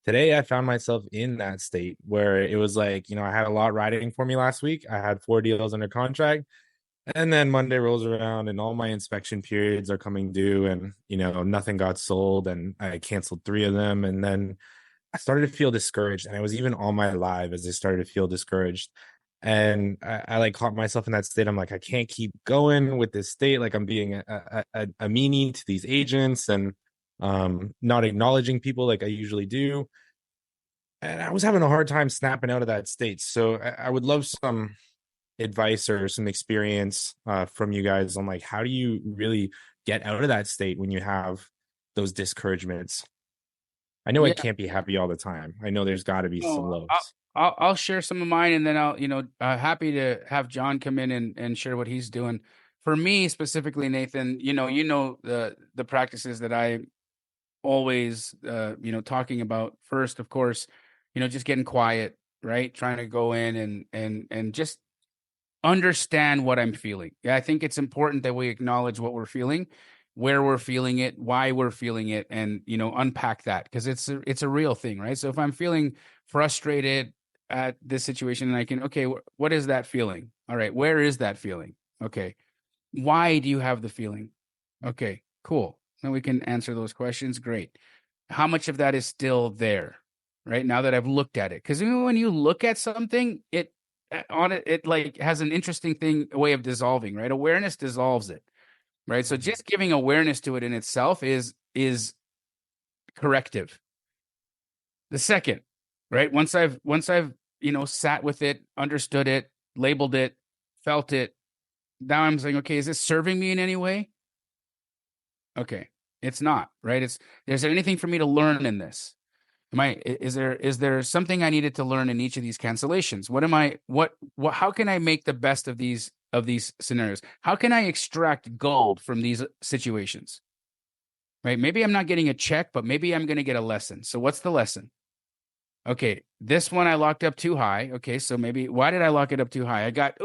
today I found myself in that state where it was like, I had a lot riding for me last week. I had 4 deals under contract. And then Monday rolls around and all my inspection periods are coming due and, nothing got sold and I canceled three of them. And then I started to feel discouraged and I was even on my live as I started to feel discouraged. And I like caught myself in that state. I'm like, I can't keep going with this state. Like I'm being a meanie to these agents and not acknowledging people like I usually do. And I was having a hard time snapping out of that state. So I would love some advice or some experience from you guys on like how do you really get out of that state when you have those discouragements. I know I Yeah. can't be happy all the time. I know there's got to be some No, I'll, lows. I'll share some of mine, and then I'll, happy to have John come in and share what he's doing. For me specifically, Nathan, the practices that I always, talking about first, of course, just getting quiet, right? Trying to go in and just understand what I'm feeling. Yeah, I think it's important that we acknowledge what we're feeling, where we're feeling it, why we're feeling it, and unpack that because it's a real thing, right? So if I'm feeling frustrated at this situation, and I can, okay, what is that feeling? All right, where is that feeling? Okay, why do you have the feeling? Okay, cool. Then we can answer those questions. Great. How much of that is still there? Right now that I've looked at it, because when you look at something, it like has an interesting thing, a way of dissolving, right? Awareness dissolves it, right? So just giving awareness to it in itself is corrective. The second, right? Once I've sat with it, understood it, labeled it, felt it, now I'm saying, okay, is this serving me in any way? Okay, it's not, right? Is there anything for me to learn in this? Is there something I needed to learn in each of these cancellations? What how can I make the best of these scenarios? How can I extract gold from these situations? Right? Maybe I'm not getting a check, but maybe I'm going to get a lesson. So what's the lesson? Okay, this one I locked up too high. Okay, so maybe why did I lock it up too high? I got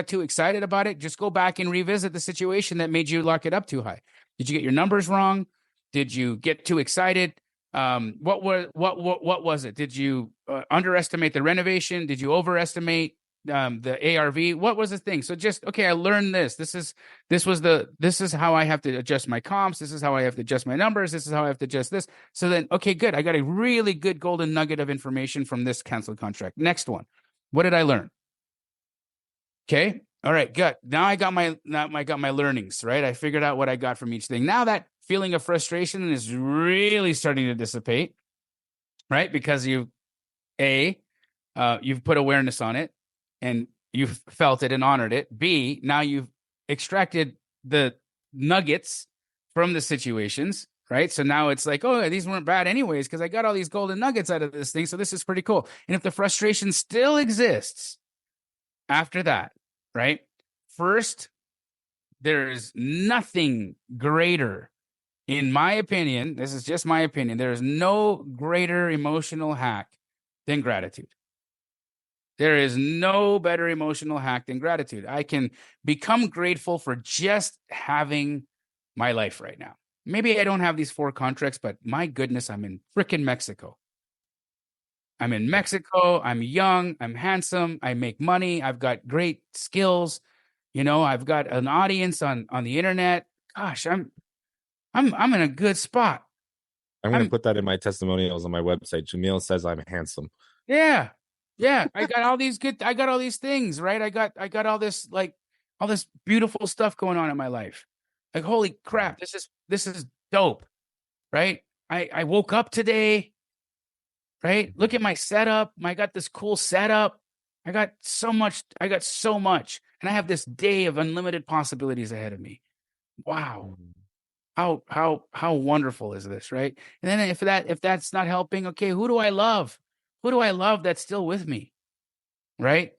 too excited about it. Just go back and revisit the situation that made you lock it up too high. Did you get your numbers wrong? Did you get too excited? What was it? Did you underestimate the renovation? Did you overestimate the ARV? What was the thing? So just okay, I learned this. This is how I have to adjust my comps. This is how I have to adjust my numbers. This is how I have to adjust this. So then, okay, good. I got a really good golden nugget of information from this canceled contract. Next one. What did I learn? Okay. All right, good. Now I got my learnings, right? I figured out what I got from each thing. Now that feeling of frustration is really starting to dissipate, right? Because you've put awareness on it and you've felt it and honored it. B, now you've extracted the nuggets from the situations, right? So now it's like, oh, these weren't bad anyways because I got all these golden nuggets out of this thing. So this is pretty cool. And if the frustration still exists after that, right? First, there is nothing greater, in my opinion. This is just my opinion. There is no greater emotional hack than gratitude. There is no better emotional hack than gratitude. I can become grateful for just having my life right now. Maybe I don't have these 4 contracts, but my goodness, I'm in freaking Mexico. I'm in Mexico. I'm young. I'm handsome. I make money. I've got great skills. I've got an audience on the internet. Gosh, I'm in a good spot. I'm going to I'm put that in my testimonials on my website. Jamil says I'm handsome. Yeah. Yeah. I got all these things, right? I got all this all this beautiful stuff going on in my life. Like, holy crap, this is dope, right? I woke up today, right? Look at my setup. I got this cool setup. I got so much. And I have this day of unlimited possibilities ahead of me. Wow. How wonderful is this, right? And then if that's not helping, okay, who do I love? Who do I love that's still with me, right?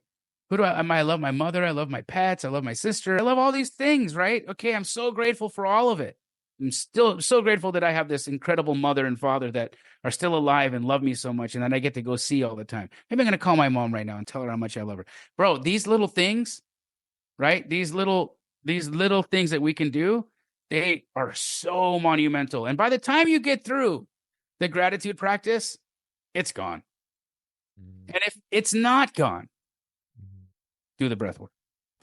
I love my mother, I love my pets, I love my sister, I love all these things, right? Okay, I'm so grateful for all of it. I'm still so grateful that I have this incredible mother and father that are still alive and love me so much and that I get to go see all the time. Maybe I'm going to call my mom right now and tell her how much I love her. Bro, these little things, right? These little things that we can do, they are so monumental. And by the time you get through the gratitude practice, it's gone. Mhm. And if it's not gone, Mhm. do the breath work.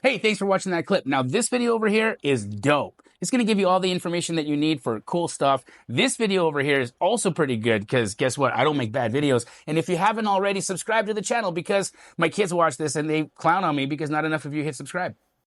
Hey, thanks for watching that clip. Now, this video over here is dope. It's going to give you all the information that you need for cool stuff. This video over here is also pretty good because guess what? I don't make bad videos. And if you haven't already, subscribe to the channel because my kids watch this and they clown on me because not enough of you hit subscribe.